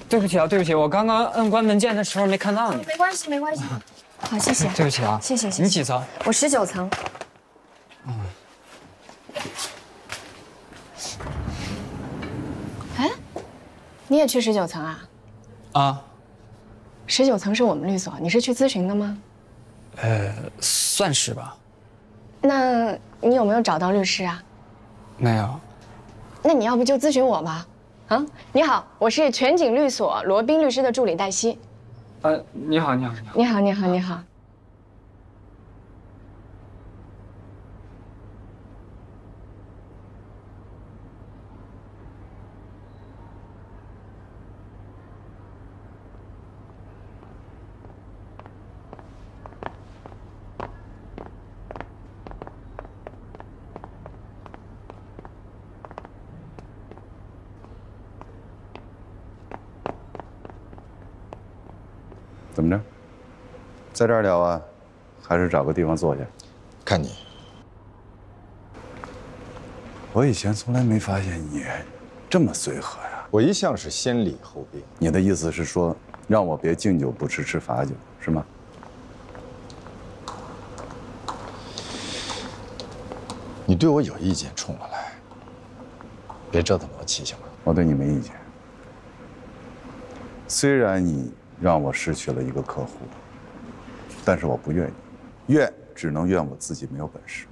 对不起啊，对不起，我刚刚摁关门键的时候没看到你。没关系，没关系。好，谢谢。对不起啊，谢谢。你几层？我19层。哎，你也去19层啊？啊，19层是我们律所，你是去咨询的吗？算是吧。那你有没有找到律师啊？没有。那你要不就咨询我吧？啊，你好，我是全景律所罗宾律师的助理黛西。你好，你好，你好，你好，你好。怎么着，在这儿聊啊，还是找个地方坐下？看你。我以前从来没发现你这么随和呀。我一向是先礼后兵。你的意思是说，让我别敬酒不吃吃罚酒，是吗？你对我有意见，冲我来，别折腾罗琦行吗？我对你没意见。虽然你让我失去了一个客户，但是我不怨你，怨只能怨我自己没有本事。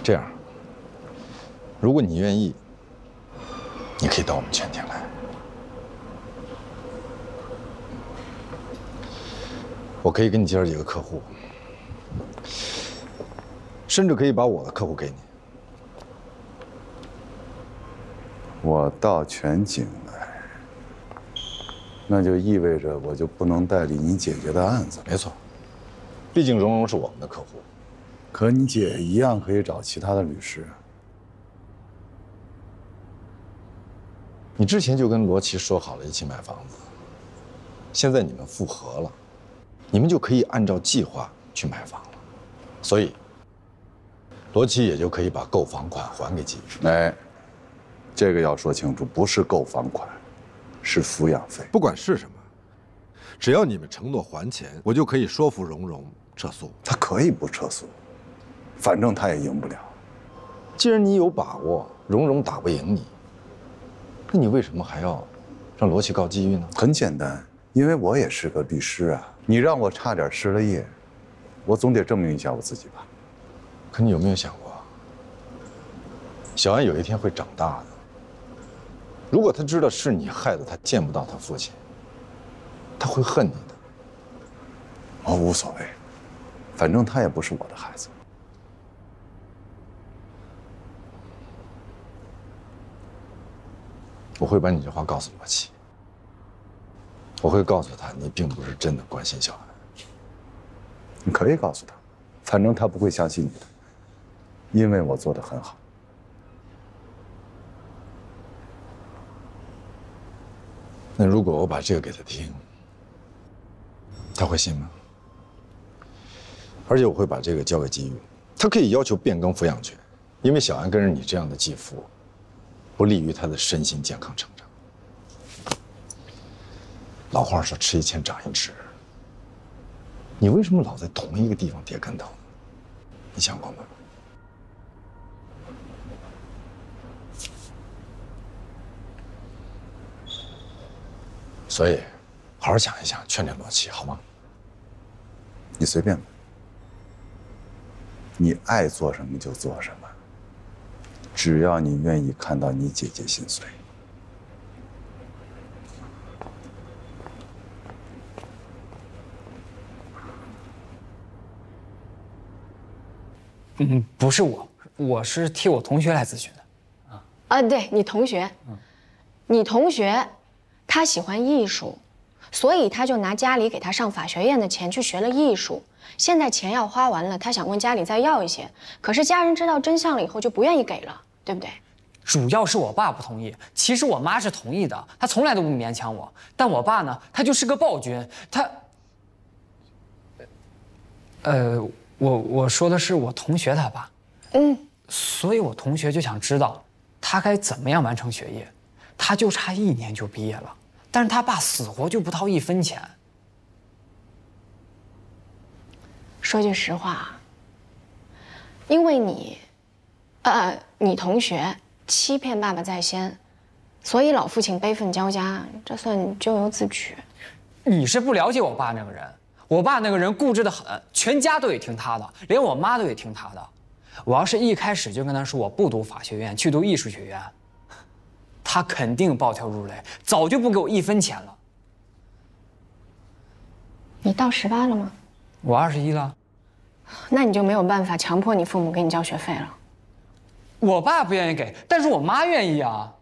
这样，如果你愿意，你可以到我们全天来。我可以给你介绍几个客户，甚至可以把我的客户给你。我到全景来，那就意味着我就不能代理你姐姐的案子。没错，毕竟蓉蓉是我们的客户。可你姐一样可以找其他的律师。你之前就跟罗琦说好了一起买房子，现在你们复合了，你们就可以按照计划去买房了，所以罗琦也就可以把购房款还给季玉。哎，这个要说清楚，不是购房款，是抚养费。不管是什么，只要你们承诺还钱，我就可以说服蓉蓉撤诉。他可以不撤诉，反正他也赢不了。既然你有把握蓉蓉打不赢你，那你为什么还要让罗琦告季玉呢？很简单，因为我也是个律师啊。你让我差点失了业，我总得证明一下我自己吧。可你有没有想过，小安有一天会长大的。如果他知道是你害得他见不到他父亲，他会恨你的。我无所谓，反正他也不是我的孩子。我会把你这话告诉罗琦，我会告诉他你并不是真的关心小安。你可以告诉他，反正他不会相信你的，因为我做得很好。那如果我把这个给他听，他会信吗？而且我会把这个交给季玉，他可以要求变更抚养权，因为小安跟着你这样的继父，不利于他的身心健康成长。老话说吃一堑长一智，你为什么老在同一个地方跌跟头呢？你想过吗？所以，好好想一想，劝劝罗琦好吗？你随便吧，你爱做什么就做什么，只要你愿意看到你姐姐心碎。不是我，我是替我同学来咨询的。啊，对你同学，你同学，他喜欢艺术，所以他就拿家里给他上法学院的钱去学了艺术。现在钱要花完了，他想问家里再要一些，可是家人知道真相了以后就不愿意给了，对不对？主要是我爸不同意，其实我妈是同意的，她从来都不勉强我。但我爸呢，他就是个暴君，他，我说的是我同学他爸，所以我同学就想知道他该怎么样完成学业。他就差1年就毕业了，但是他爸死活就不掏1分钱。说句实话，因为你同学欺骗爸爸在先，所以老父亲悲愤交加，这算咎由自取。你是不了解我爸那个人，我爸那个人固执得很，全家都得听他的，连我妈都得听他的。我要是一开始就跟他说我不读法学院，去读艺术学院，他肯定暴跳如雷，早就不给我1分钱了。你到18了吗？我21了。那你就没有办法强迫你父母给你交学费了。我爸不愿意给，但是我妈愿意啊。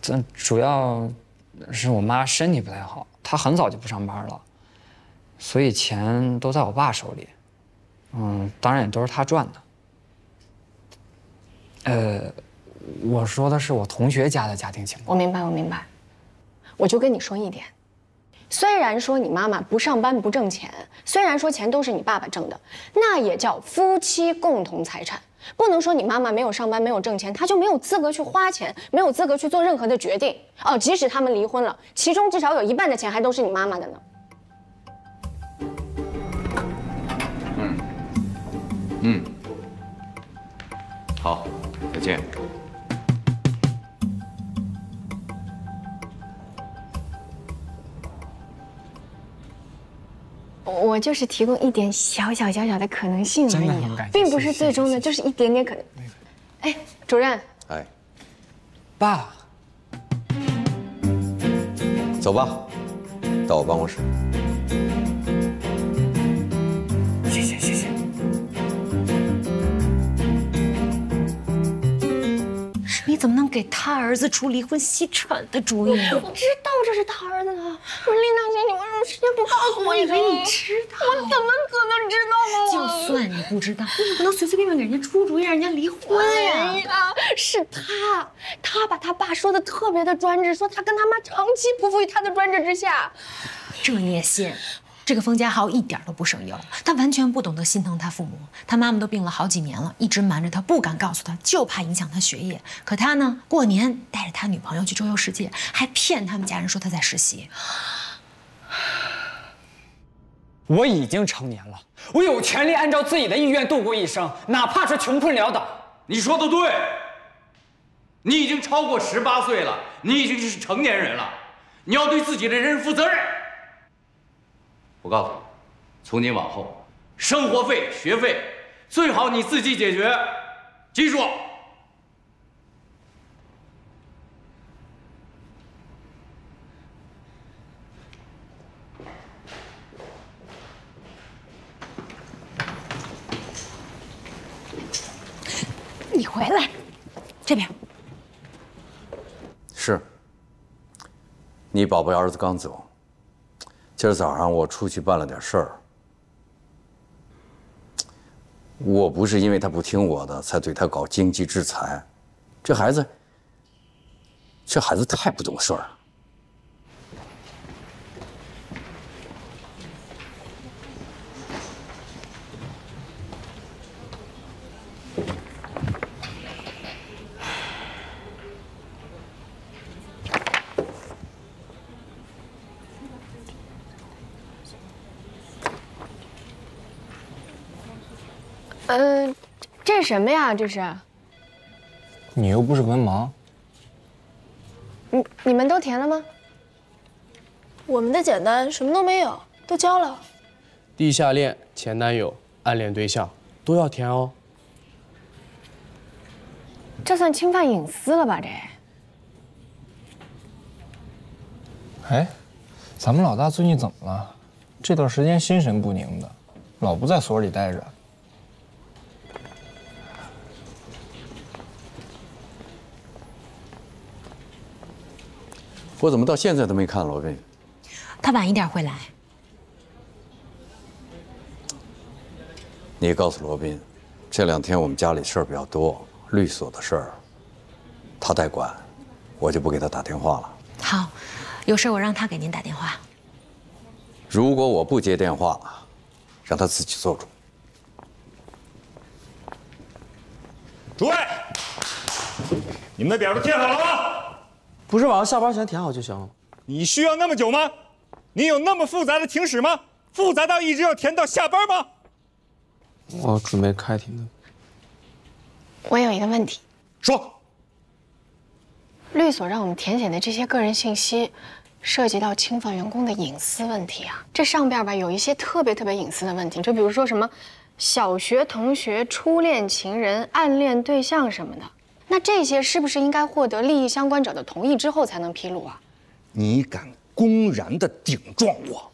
这主要是我妈身体不太好，她很早就不上班了，所以钱都在我爸手里。当然也都是他赚的。我说的是我同学家的家庭情况。我明白，我明白。我就跟你说一点，虽然说你妈妈不上班不挣钱，虽然说钱都是你爸爸挣的，那也叫夫妻共同财产。不能说你妈妈没有上班没有挣钱，她就没有资格去花钱，没有资格去做任何的决定。哦，即使他们离婚了，其中至少有1半的钱还都是你妈妈的呢。好，再见。我就是提供一点小小的可能性而已，并不是最终的，就是一点点可能。哎，主任。哎，爸，走吧，到我办公室。谢谢。你怎么能给他儿子出离婚稀产的主意呢？我知道这是他儿子的。我说丽娜姐，你为什么事先不告诉我？我以为你知道。我怎么可能知道呢？就算你不知道，你也不能随随便便给人家出主意让人家离婚呀。哎呀，是他把他爸说的特别的专制，说他跟他妈长期匍匐于他的专制之下。这你也信？这个封家豪一点都不省油，他完全不懂得心疼他父母。他妈妈都病了好几年了，一直瞒着他，不敢告诉他，就怕影响他学业。可他呢，过年带着他女朋友去周游世界，还骗他们家人说他在实习。我已经成年了，我有权利按照自己的意愿度过一生，哪怕是穷困潦倒。你说的对，你已经超过18岁了，你已经是成年人了，你要对自己的人生负责任。我告诉你，从今往后，生活费、学费最好你自己解决，记住。你回来，这边。是。你宝贝儿子刚走。今儿早上我出去办了点事儿，我不是因为他不听我的才对他搞经济制裁，这孩子太不懂事儿了。这是什么呀？这是？你又不是文盲。你们都填了吗？我们的简单，什么都没有，都交了。地下恋、前男友、暗恋对象都要填哦。这算侵犯隐私了吧？这。哎，咱们老大最近怎么了？这段时间心神不宁的，老不在所里待着。我怎么到现在都没看罗宾？他晚一点会来。你也告诉罗宾，这2天我们家里事儿比较多，律所的事儿，他代管，我就不给他打电话了。好，有事我让他给您打电话。如果我不接电话，让他自己做主。诸位，你们的表都填好了吗？不是晚上下班前填好就行了。你需要那么久吗？你有那么复杂的庭史吗？复杂到一直要填到下班吗？我准备开庭的。我有一个问题，说。律所让我们填写的这些个人信息，涉及到侵犯员工的隐私问题啊。这上边吧有一些特别隐私的问题，就比如说什么小学同学、初恋情人、暗恋对象什么的。那这些是不是应该获得利益相关者的同意之后才能披露啊？你敢公然的顶撞我？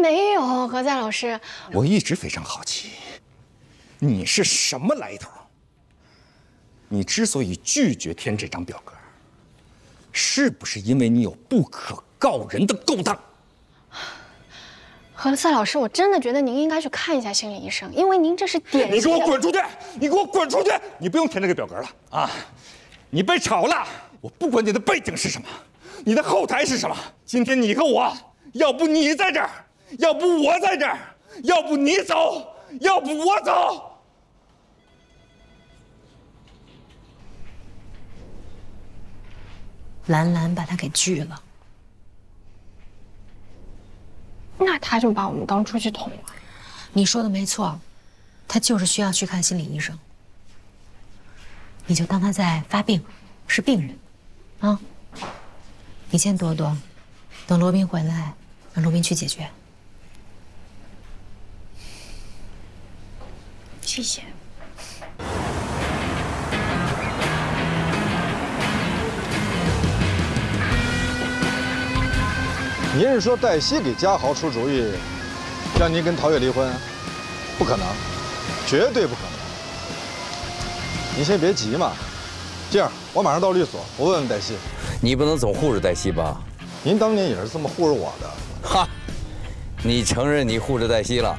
没有，何在老师。我一直非常好奇，你是什么来头？你之所以拒绝填这张表格，是不是因为你有不可告人的勾当？何塞老师，我真的觉得您应该去看一下心理医生，因为您这是典型。你给我滚出去！你给我滚出去！你不用填这个表格了啊！你被炒了，我不管你的背景是什么，你的后台是什么。今天你和我，要不你在这儿，要不我在这儿，要不你走，要不我走。兰兰把他给拒了，那他就把我们当出气筒了。你说的没错，他就是需要去看心理医生。你就当他在发病，是病人，啊。你先躲躲，等罗宾回来，让罗宾去解决。谢谢。您是说黛西给嘉豪出主意，让您跟陶月离婚？不可能，绝对不可能。您先别急嘛，这样我马上到律所，我问问黛西。你不能总护着黛西吧？您当年也是这么护着我的。哈，你承认你护着黛西了？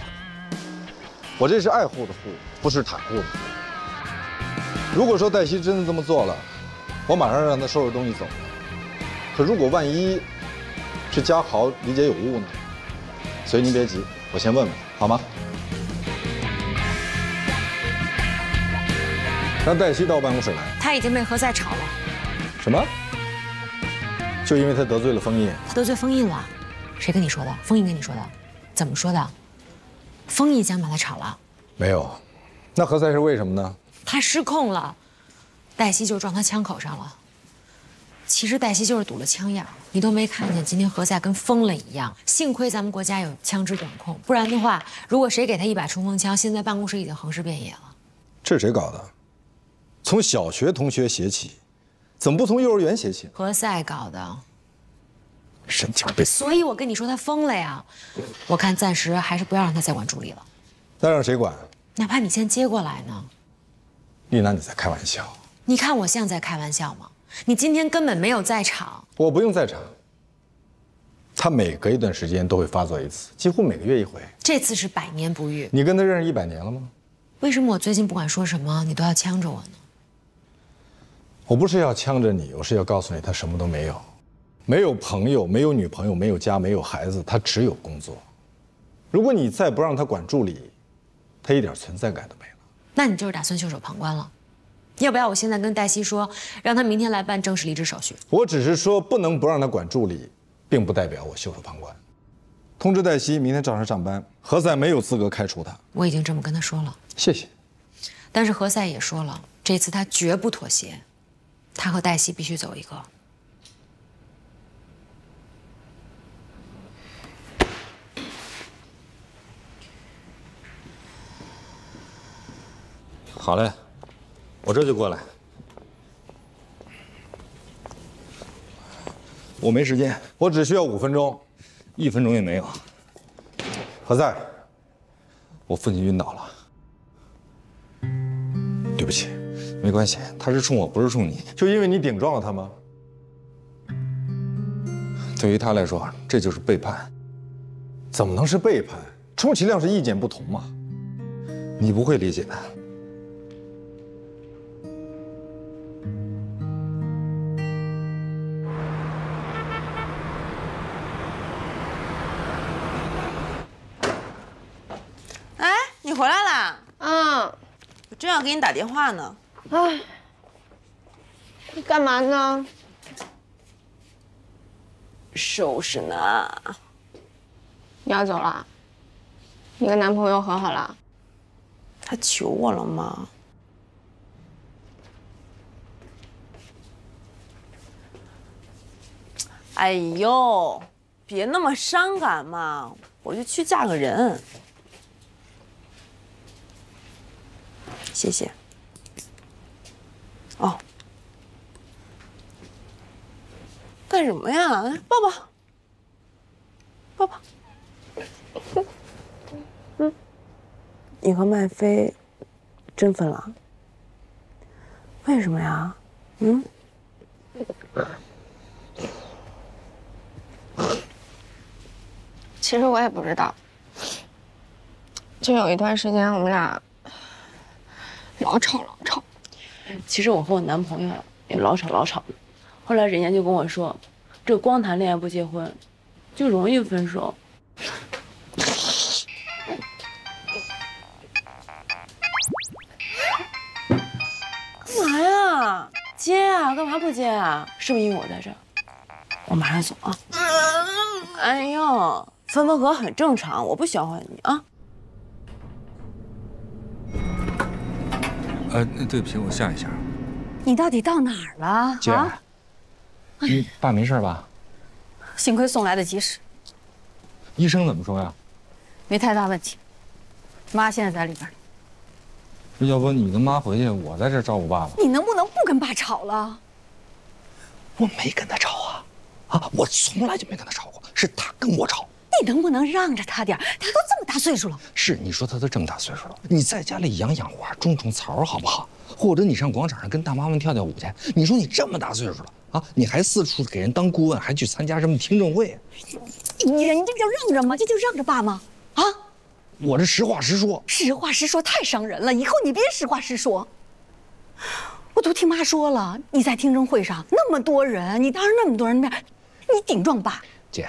我这是爱护的护，不是袒护的护。如果说黛西真的这么做了，我马上让她收拾东西走。可如果万一……是嘉豪理解有误呢，所以您别急，我先问问，好吗？让黛西到办公室来。他已经被何塞炒了。什么？就因为他得罪了封印？他得罪封印了？谁跟你说的？封印跟你说的？怎么说的？封印想把他炒了？没有。那何塞是为什么呢？他失控了，黛西就撞他枪口上了。其实黛西就是堵了枪眼，你都没看见今天何塞跟疯了一样。幸亏咱们国家有枪支管控，不然的话，如果谁给他一把冲锋枪，现在办公室已经横尸遍野了。这是谁搞的？从小学同学写起，怎么不从幼儿园写起？何塞搞的。神经病！所以我跟你说他疯了呀。我看暂时还是不要让他再管助理了。那让谁管？哪怕你先接过来呢。丽娜，你在开玩笑？你看我像在开玩笑吗？你今天根本没有在场。我不用在场。他每隔一段时间都会发作一次，几乎每个月一回。这次是100年不遇。你跟他认识100年了吗？为什么我最近不管说什么，你都要呛着我呢？我不是要呛着你，我是要告诉你，他什么都没有，没有朋友，没有女朋友，没有家，没有孩子，他只有工作。如果你再不让他管助理，他一点存在感都没了。那你就是打算袖手旁观了？要不要我现在跟黛西说，让他明天来办正式离职手续？我只是说不能不让他管助理，并不代表我袖手旁观。通知黛西明天照常上班，何塞没有资格开除他。我已经这么跟他说了。谢谢。但是何塞也说了，这次他绝不妥协，他和黛西必须走一个。好嘞，我这就过来。我没时间，我只需要5分钟，1分钟也没有。何塞，我父亲晕倒了。对不起，没关系，他是冲我，不是冲你。就因为你顶撞了他吗？对于他来说，这就是背叛。怎么能是背叛？充其量是意见不同嘛。你不会理解的。哎，你回来啦？嗯，我正要给你打电话呢。哎，你干嘛呢？收拾呢。你要走了？你跟男朋友和好了？他求我了吗？哎呦，别那么伤感嘛，我就去嫁个人。谢谢。哦，干什么呀？来抱抱，抱抱。你和麦飞真分了？为什么呀？其实我也不知道，就有一段时间我们俩老吵。其实我和我男朋友也老吵的，后来人家就跟我说，这光谈恋爱不结婚，就容易分手。干嘛呀？接啊！干嘛不接啊？是不是因为我在这儿？我马上走啊！哎呦，分合很正常，我不消化你啊。对不起，我下一下。你到底到哪儿了？姐，你爸没事吧？幸亏送来的及时。医生怎么说呀？没太大问题。妈现在在里边。要不你跟妈回去，我在这照顾爸爸。你能不能不跟爸吵了？我没跟他吵啊，我从来就没跟他吵过，是他跟我吵。你能不能让着他点？他都这么大岁数了。是你说他都这么大岁数了，你在家里养花，种草好不好？或者你上广场上跟大妈们跳舞去。你说你这么大岁数了啊，你还四处给人当顾问，还去参加什么听证会？你这叫让着吗？这就让着爸吗？啊！我这实话实说。实话实说太伤人了，以后你别实话实说。我都听妈说了，你在听证会上那么多人，你当着那么多人面，你顶撞爸。姐，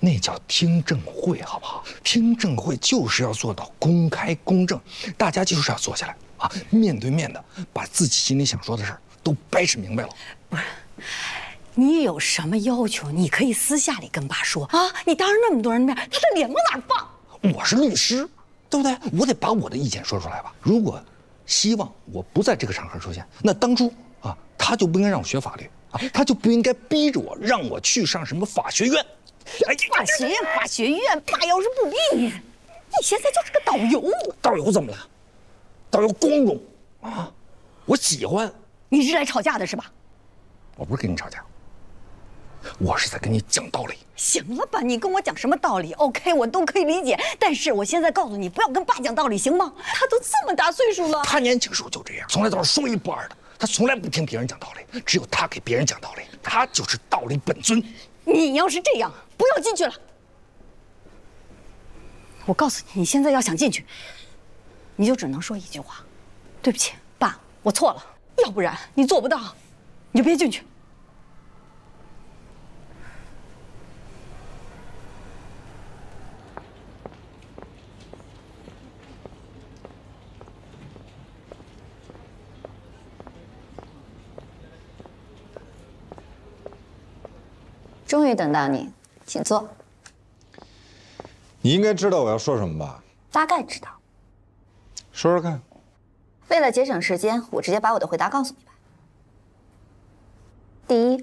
那叫听证会，好不好？听证会就是要做到公开公正，大家就是要坐下来啊，面对面的把自己心里想说的事儿都掰扯明白了。不是，你有什么要求，你可以私下里跟爸说啊。你当着那么多人面，他的脸往哪放？我是律师，对不对？我得把我的意见说出来吧。如果希望我不在这个场合出现，那当初啊，他就不应该让我学法律啊，他就不应该逼着我让我去上什么法学院。法学院，爸要是不逼你，你现在就是个导游。导游怎么了？导游光荣啊，我喜欢。你是来吵架的是吧？我不是跟你吵架，我是在跟你讲道理。行了吧，你跟我讲什么道理 ？OK， 我都可以理解。但是我现在告诉你，不要跟爸讲道理，行吗？他都这么大岁数了。他年轻时候就这样，从来都是说一不二的。他从来不听别人讲道理，只有他给别人讲道理，他就是道理本尊。你要是这样，不要进去了。我告诉你，你现在要想进去，你就只能说一句话：对不起，爸，我错了。要不然你做不到，你就别进去。终于等到你，请坐。你应该知道我要说什么吧？大概知道。说说看。为了节省时间，我直接把我的回答告诉你吧。第一，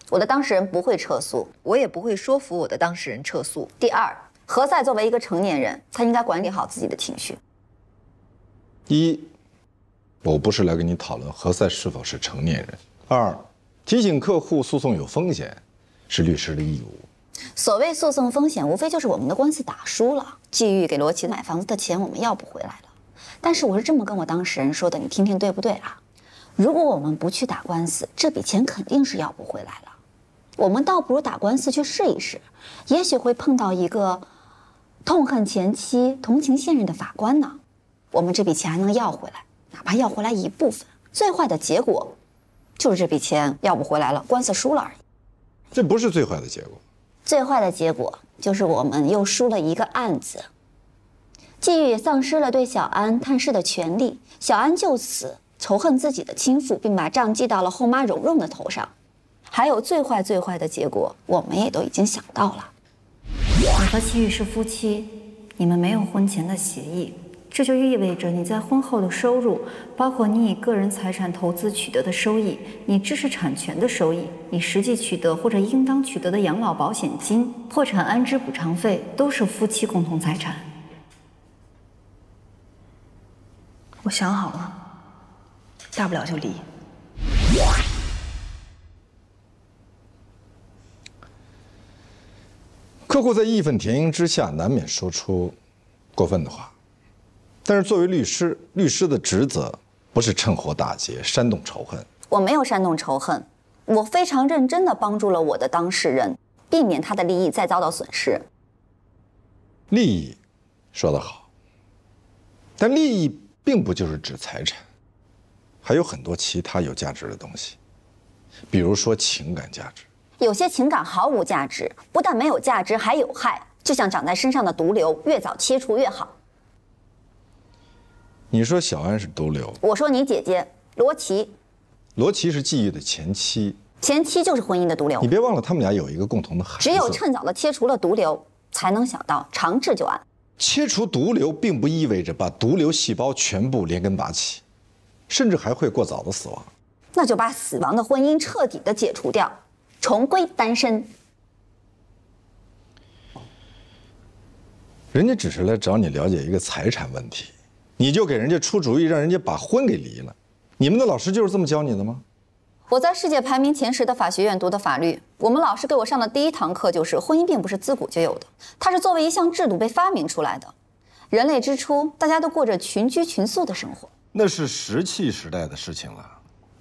我的当事人不会撤诉，我也不会说服我的当事人撤诉。第二，何塞作为一个成年人，他应该管理好自己的情绪。第一，我不是来跟你讨论何塞是否是成年人。二，提醒客户诉讼有风险，是律师的义务。所谓诉讼风险，无非就是我们的官司打输了，季玉给罗琦买房子的钱我们要不回来了。但是我是这么跟我当事人说的，你听听对不对啊？如果我们不去打官司，这笔钱肯定是要不回来了。我们倒不如打官司去试一试，也许会碰到一个痛恨前妻、同情现任的法官呢。我们这笔钱还能要回来，哪怕要回来一部分。最坏的结果就是这笔钱要不回来了，官司输了而已。这不是最坏的结果。最坏的结果就是我们又输了一个案子。季玉丧失了对小安探视的权利，小安就此仇恨自己的亲父，并把账记到了后妈蓉蓉的头上。还有最坏的结果，我们也都已经想到了。你和齐宇是夫妻，你们没有婚前的协议，这就意味着你在婚后的收入，包括你以个人财产投资取得的收益，你知识产权的收益，你实际取得或者应当取得的养老保险金、破产安置补偿费，都是夫妻共同财产。我想好了，大不了就离。客户在义愤填膺之下，难免说出过分的话。但是作为律师，律师的职责不是趁火打劫、煽动仇恨。我没有煽动仇恨，我非常认真地帮助了我的当事人，避免他的利益再遭到损失。利益，说得好。但利益并不就是指财产，还有很多其他有价值的东西，比如说情感价值。有些情感毫无价值，不但没有价值，还有害，就像长在身上的毒瘤，越早切除越好。你说小安是毒瘤，我说你姐姐罗琦。罗琦是季玉的前妻，前妻就是婚姻的毒瘤。你别忘了，他们俩有一个共同的孩子。只有趁早的切除了毒瘤，才能想到长治久安。切除毒瘤并不意味着把毒瘤细胞全部连根拔起，甚至还会过早的死亡。那就把死亡的婚姻彻底的解除掉，重归单身。人家只是来找你了解一个财产问题，你就给人家出主意，让人家把婚给离了。你们的老师就是这么教你的吗？我在世界排名前10的法学院读的法律，我们老师给我上的第一堂课就是婚姻并不是自古就有的，它是作为一项制度被发明出来的。人类之初，大家都过着群居群宿的生活，那是石器时代的事情了，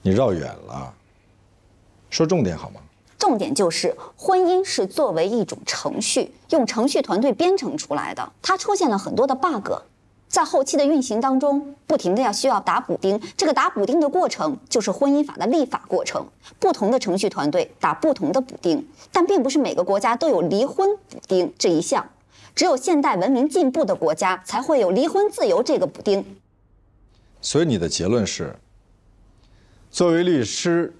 你绕远了。说重点好吗？重点就是婚姻是作为一种程序，用程序团队编程出来的，它出现了很多的 bug。在后期的运行当中，不停的需要打补丁，这个打补丁的过程就是婚姻法的立法过程。不同的程序团队打不同的补丁，但并不是每个国家都有离婚补丁这一项，只有现代文明进步的国家才会有离婚自由这个补丁。所以你的结论是，作为律师，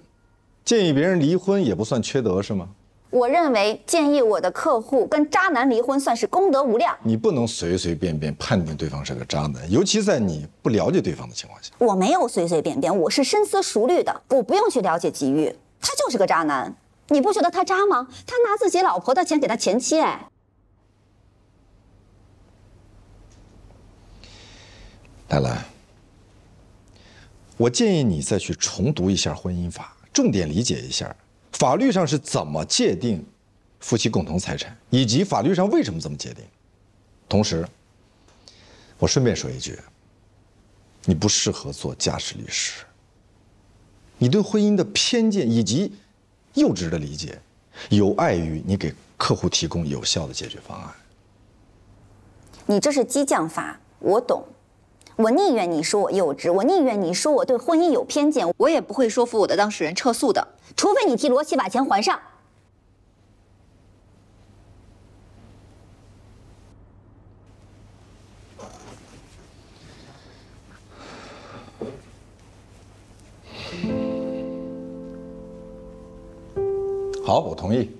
建议别人离婚也不算缺德是吗？我认为建议我的客户跟渣男离婚算是功德无量。你不能随随便便判定对方是个渣男，尤其在你不了解对方的情况下。我没有随随便便，我是深思熟虑的。我不用去了解吉玉，他就是个渣男。你不觉得他渣吗？他拿自己老婆的钱给他前妻，哎。来来，我建议你再去重读一下婚姻法，重点理解一下法律上是怎么界定夫妻共同财产，以及法律上为什么这么界定。同时，我顺便说一句，你不适合做家事律师。你对婚姻的偏见以及幼稚的理解，有碍于你给客户提供有效的解决方案。你这是激将法，我懂。我宁愿你说我幼稚，我宁愿你说我对婚姻有偏见，我也不会说服我的当事人撤诉的，除非你替罗琦把钱还上。好，我同意，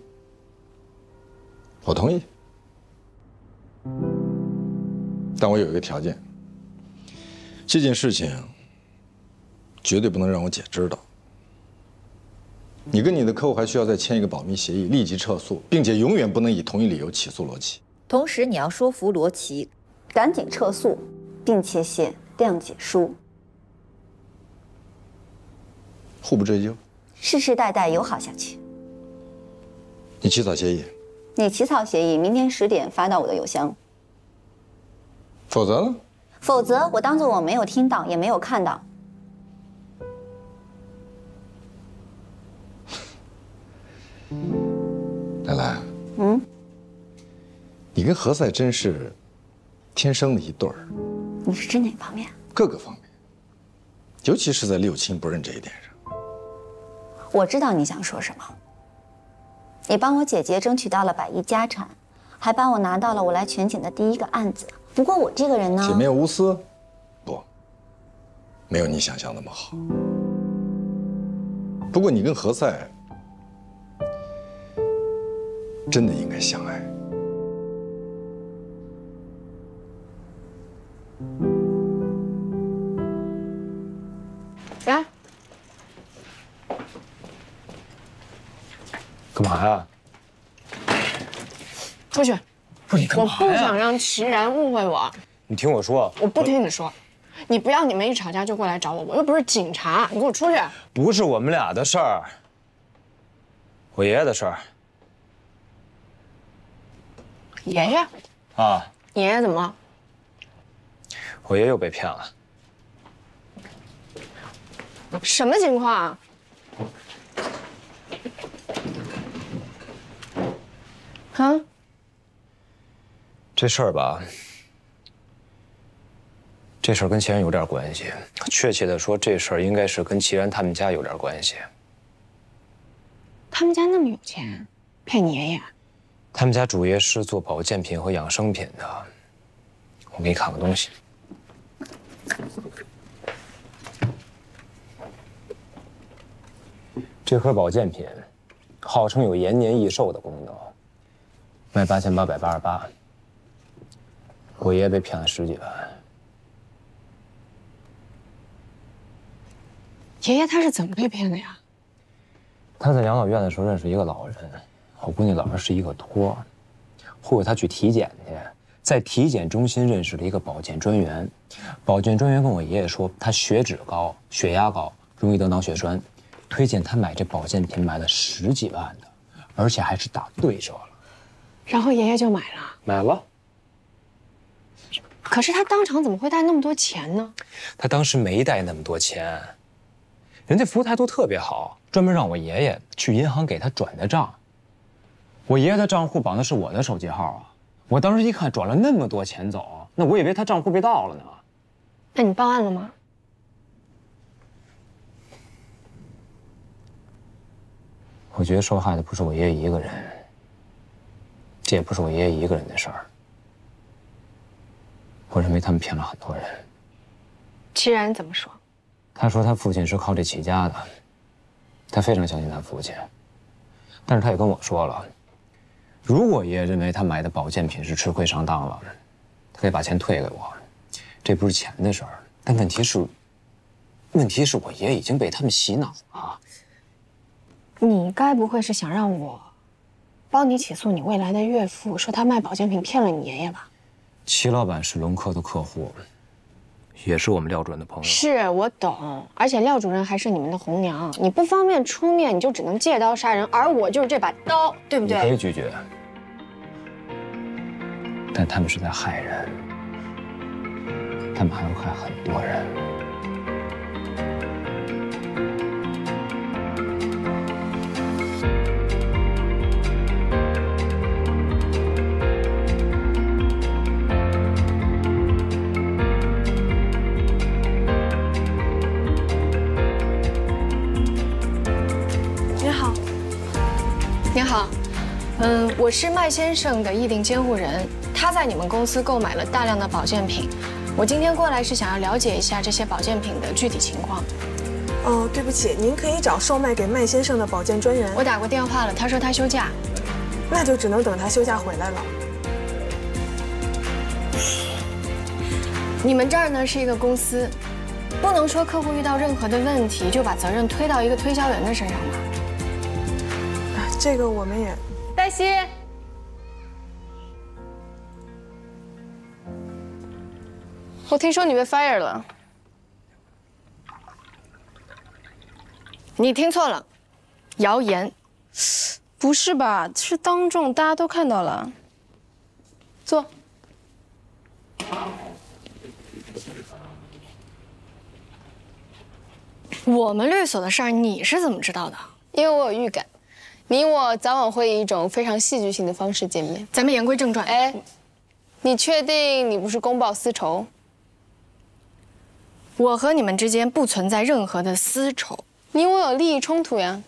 我同意，但我有一个条件。这件事情绝对不能让我姐知道。你跟你的客户还需要再签一个保密协议，立即撤诉，并且永远不能以同一理由起诉罗琦。同时，你要说服罗琦赶紧撤诉，并且写谅解书，互不追究，世世代代友好下去。你起草协议。你起草协议，明天10点发到我的邮箱。否则呢？否则，我当做我没有听到，也没有看到。来来，你跟何赛真是天生的一对儿。你是指哪方面？各个方面，尤其是在六亲不认这一点上。我知道你想说什么。你帮我姐姐争取到了100亿家产，还帮我拿到了我来全景的第1个案子。不过我这个人呢，铁面无私，不，没有你想象那么好。不过你跟何塞真的应该相爱。来，干嘛呀？出去。不是你干嘛呀？我不想让齐然误会我。你听我说。我不听你说，你不要你们一吵架就过来找我，我又不是警察，你给我出去。不是我们俩的事儿，我爷爷的事儿。爷爷？啊。爷爷怎么了？我爷又被骗了。什么情况啊？啊？这事儿吧，这事儿跟齐然有点关系。确切的说，这事儿应该是跟齐然他们家有点关系。他们家那么有钱，骗你爷爷？他们家主业是做保健品和养生品的。我给你看个东西。这盒保健品号称有延年益寿的功能，卖8888，我爷爷被骗了10几万。爷爷他是怎么被骗的呀？他在养老院的时候认识一个老人，我估计老人是一个托，忽悠他去体检去，在体检中心认识了一个保健专员，保健专员跟我爷爷说他血脂高、血压高，容易得脑血栓，推荐他买这保健品，买了10几万的，而且还是打对折了。然后爷爷就买了。买了。可是他当场怎么会带那么多钱呢？他当时没带那么多钱，人家服务态度特别好，专门让我爷爷去银行给他转的账。我爷爷的账户绑的是我的手机号啊，我当时一看转了那么多钱走，那我以为他账户被盗了呢。那你报案了吗？我觉得受害的不是我爷爷一个人，这也不是我爷爷一个人的事儿。我认为他们骗了很多人。齐然怎么说？他说他父亲是靠这起家的，他非常相信他父亲，但是他也跟我说了，如果爷爷认为他买的保健品是吃亏上当了，他可以把钱退给我，这不是钱的事儿。但问题是我爷爷已经被他们洗脑了。你该不会是想让我帮你起诉你未来的岳父，说他卖保健品骗了你爷爷吧？齐老板是龙科的客户，也是我们廖主任的朋友。是我懂，而且廖主任还是你们的红娘，你不方便出面，你就只能借刀杀人，而我就是这把刀，对不对？你可以拒绝，但他们是在害人，他们还会害很多人。您好，我是麦先生的意定监护人，他在你们公司购买了大量的保健品，我今天过来是想要了解一下这些保健品的具体情况。哦，对不起，您可以找售卖给麦先生的保健专员。我打过电话了，他说他休假，那就只能等他休假回来了。你们这儿呢是一个公司，不能说客户遇到任何的问题就把责任推到一个推销员的身上吧？这个我们也。黛西，我听说你被 fire 了。你听错了，谣言。不是吧？是当众，大家都看到了。坐。我们律所的事儿你是怎么知道的？因为我有预感，你我早晚会以一种非常戏剧性的方式见面。咱们言归正传。哎，你确定你不是公报私仇？我和你们之间不存在任何的私仇。你我有利益冲突呀。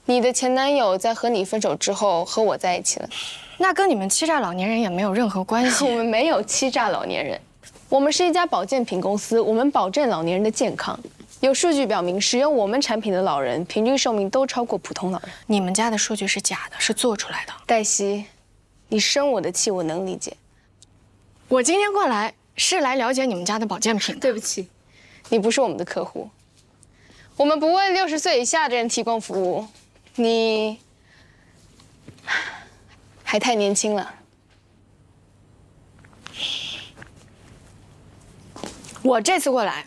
你的前男友在和你分手之后和我在一起了，那跟你们欺诈老年人也没有任何关系。我们没有欺诈老年人，我们是一家保健品公司，我们保证老年人的健康。有数据表明，使用我们产品的老人平均寿命都超过普通老人。你们家的数据是假的，是做出来的。黛西，你生我的气我能理解。我今天过来是来了解你们家的保健品。对不起，你不是我们的客户。我们不为60岁以下的人提供服务，你还太年轻了。我这次过来，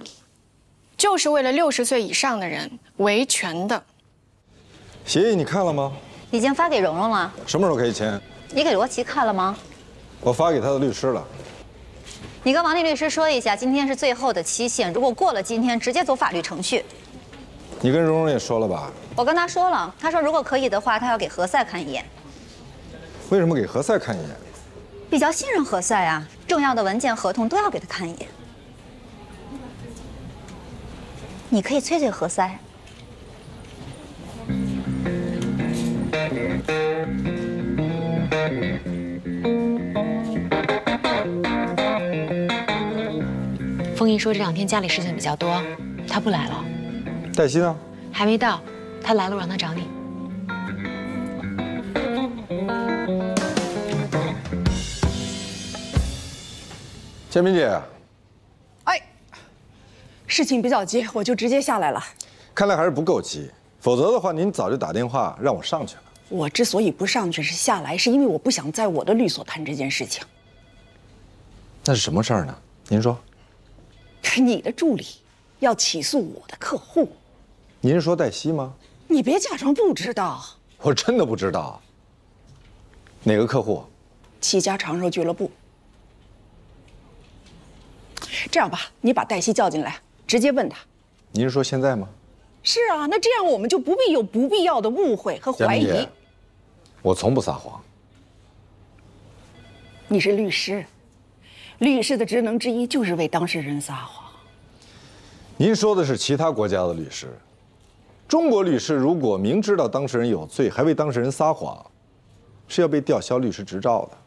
就是为了60岁以上的人维权的。协议你看了吗？已经发给蓉蓉了。什么时候可以签？你给罗琦看了吗？我发给他的律师了。你跟王丽律师说一下，今天是最后的期限，如果过了今天，直接走法律程序。你跟蓉蓉也说了吧？我跟他说了，他说如果可以的话，他要给何塞看一眼。为什么给何塞看一眼？比较信任何塞啊，重要的文件、合同都要给他看一眼。你可以催催何塞。丰毅说这2天家里事情比较多，他不来了。黛西呢？还没到，他来了我让他找你。建明姐，哎，事情比较急，我就直接下来了。看来还是不够急，否则的话您早就打电话让我上去了。我之所以不上去是下来，是因为我不想在我的律所谈这件事情。那是什么事儿呢？您说。你的助理要起诉我的客户。您是说黛西吗？你别假装不知道。我真的不知道。哪个客户？7家长寿俱乐部。这样吧，你把黛西叫进来，直接问她。您是说现在吗？是啊，那这样我们就不必有不必要的误会和怀疑。我从不撒谎。你是律师，律师的职能之一就是为当事人撒谎。您说的是其他国家的律师，中国律师如果明知道当事人有罪还为当事人撒谎，是要被吊销律师执照的。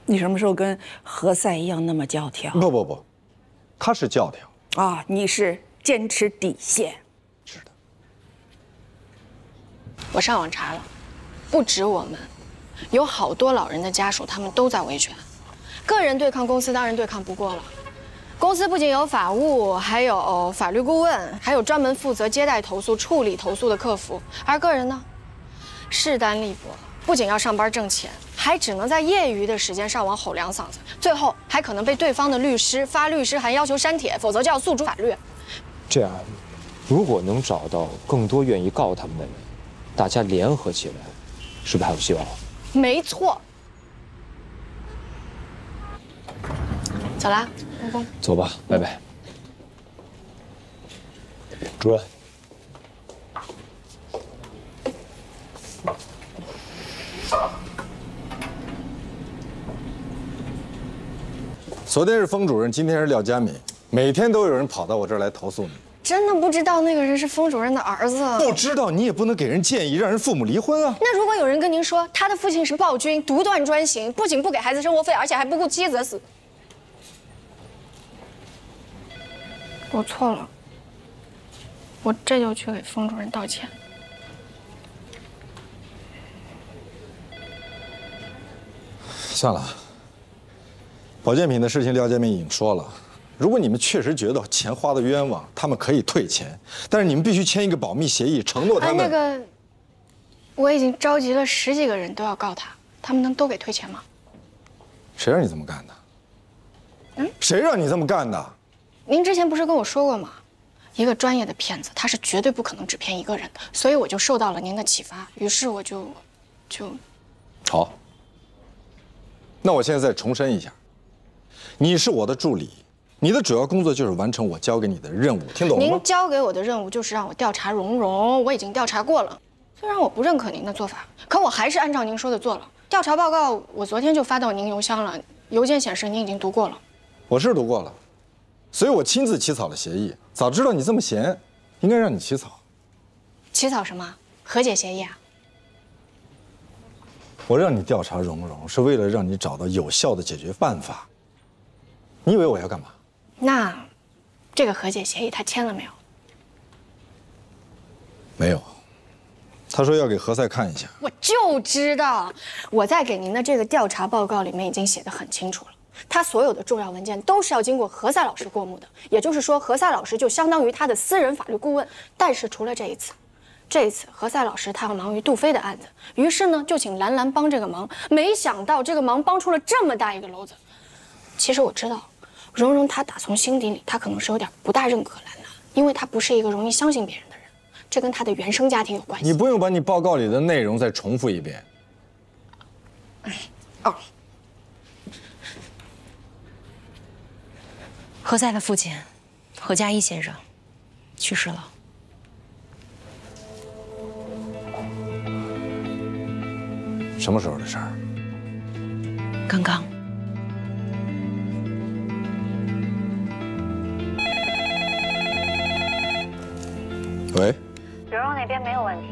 你什么时候跟何塞一样那么教条？不，他是教条啊，你是坚持底线。是的。我上网查了，不止我们，有好多老人的家属，他们都在维权。个人对抗公司当然对抗不过了。公司不仅有法务，还有法律顾问，还有专门负责接待投诉、处理投诉的客服。而个人呢，势单力薄，不仅要上班挣钱，还只能在业余的时间上网吼2嗓子，最后还可能被对方的律师发律师函要求删帖，否则就要诉诸法律。这样，如果能找到更多愿意告他们的人，大家联合起来，是不是还有希望？没错。走啦，公公。走吧，拜拜。主任。昨天是封主任，今天是廖佳敏，每天都有人跑到我这儿来投诉你。真的不知道那个人是封主任的儿子。不知道你也不能给人建议让人父母离婚啊。那如果有人跟您说他的父亲是暴君，独断专行，不仅不给孩子生活费，而且还不顾妻子死，我错了，我这就去给封主任道歉。算了，保健品的事情廖佳敏已经说了。如果你们确实觉得钱花的冤枉，他们可以退钱，但是你们必须签一个保密协议，承诺他们。那个，我已经召集了10几个人都要告他，他们能都给退钱吗？谁让你这么干的？谁让你这么干的？您之前不是跟我说过吗？一个专业的骗子，他是绝对不可能只骗一个人的，所以我就受到了您的启发，于是我就好。那我现在再重申一下，你是我的助理。你的主要工作就是完成我交给你的任务，听懂了吗？您交给我的任务就是让我调查蓉蓉，我已经调查过了。虽然我不认可您的做法，可我还是按照您说的做了。调查报告我昨天就发到您邮箱了，邮件显示您已经读过了。我是读过了，所以我亲自起草了协议。早知道你这么闲，应该让你起草。起草什么？和解协议啊？我让你调查蓉蓉，是为了让你找到有效的解决办法。你以为我要干嘛？那这个和解协议他签了没有？没有。他说要给何塞看一下。我就知道，我在给您的这个调查报告里面已经写得很清楚了。他所有的重要文件都是要经过何塞老师过目的，也就是说，何塞老师就相当于他的私人法律顾问。但是除了这一次何塞老师他要忙于杜飞的案子，于是呢就请兰兰帮这个忙。没想到这个忙帮出了这么大一个篓子。其实我知道，蓉蓉她打从心底里，她可能是有点不大认可兰兰，因为她不是一个容易相信别人的人，这跟她的原生家庭有关系。你不用把你报告里的内容再重复一遍。哦。何塞的父亲何家一先生去世了。什么时候的事儿？刚刚。喂，蓉蓉那边没有问题。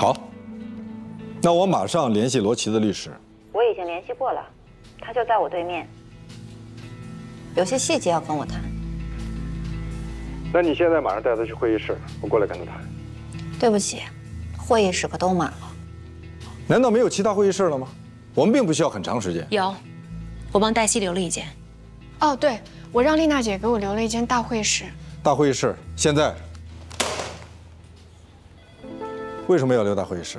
好，那我马上联系罗琦的律师。我已经联系过了，他就在我对面。有些细节要跟我谈。那你现在马上带他去会议室，我过来跟他谈。对不起，会议室可都满了。难道没有其他会议室了吗？我们并不需要很长时间。有，我帮黛西留了一间。哦，对，我让丽娜姐给我留了一间大会室。大会议室现在？为什么要留大会议室？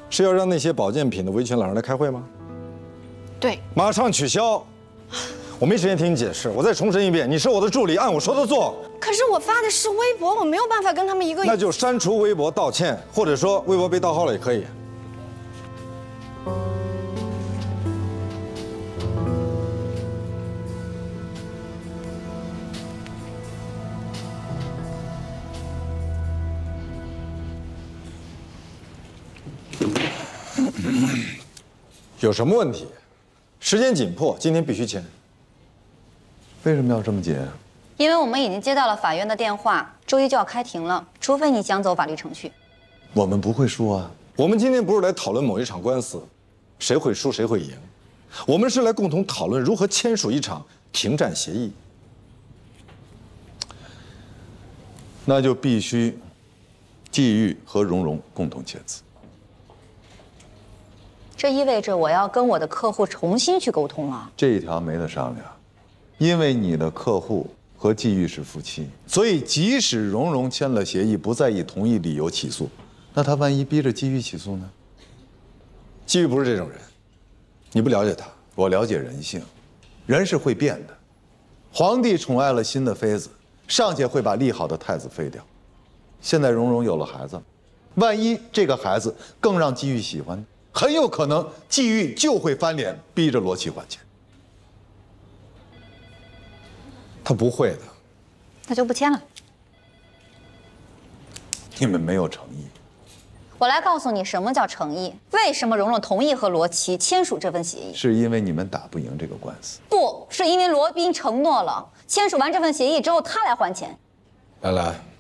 是要让那些保健品的维权老人来开会吗？对，马上取消。我没时间听你解释，我再重申一遍，你是我的助理，按我说的做。可是我发的是微博，我没有办法跟他们一个。那就删除微博道歉，或者说微博被盗号了也可以。有什么问题？时间紧迫，今天必须签。为什么要这么紧？因为我们已经接到了法院的电话，周一就要开庭了，除非你想走法律程序。我们不会输啊！我们今天不是来讨论某一场官司，谁会输谁会赢，我们是来共同讨论如何签署一场停战协议。那就必须季玉和蓉蓉共同签字。这意味着我要跟我的客户重新去沟通了。这一条没得商量，因为你的客户和季玉是夫妻，所以即使蓉蓉签了协议，不再以同一理由起诉，那他万一逼着季玉起诉呢？季玉不是这种人，你不了解他。我了解人性，人是会变的。皇帝宠爱了新的妃子，尚且会把立好的太子废掉。现在蓉蓉有了孩子，万一这个孩子更让季玉喜欢，很有可能季玉就会翻脸，逼着罗琦还钱。他不会的。那就不签了。你们没有诚意。我来告诉你什么叫诚意，为什么蓉蓉同意和罗琦签署这份协议？是因为你们打不赢这个官司。不是因为罗宾承诺了，签署完这份协议之后他来还钱。兰兰。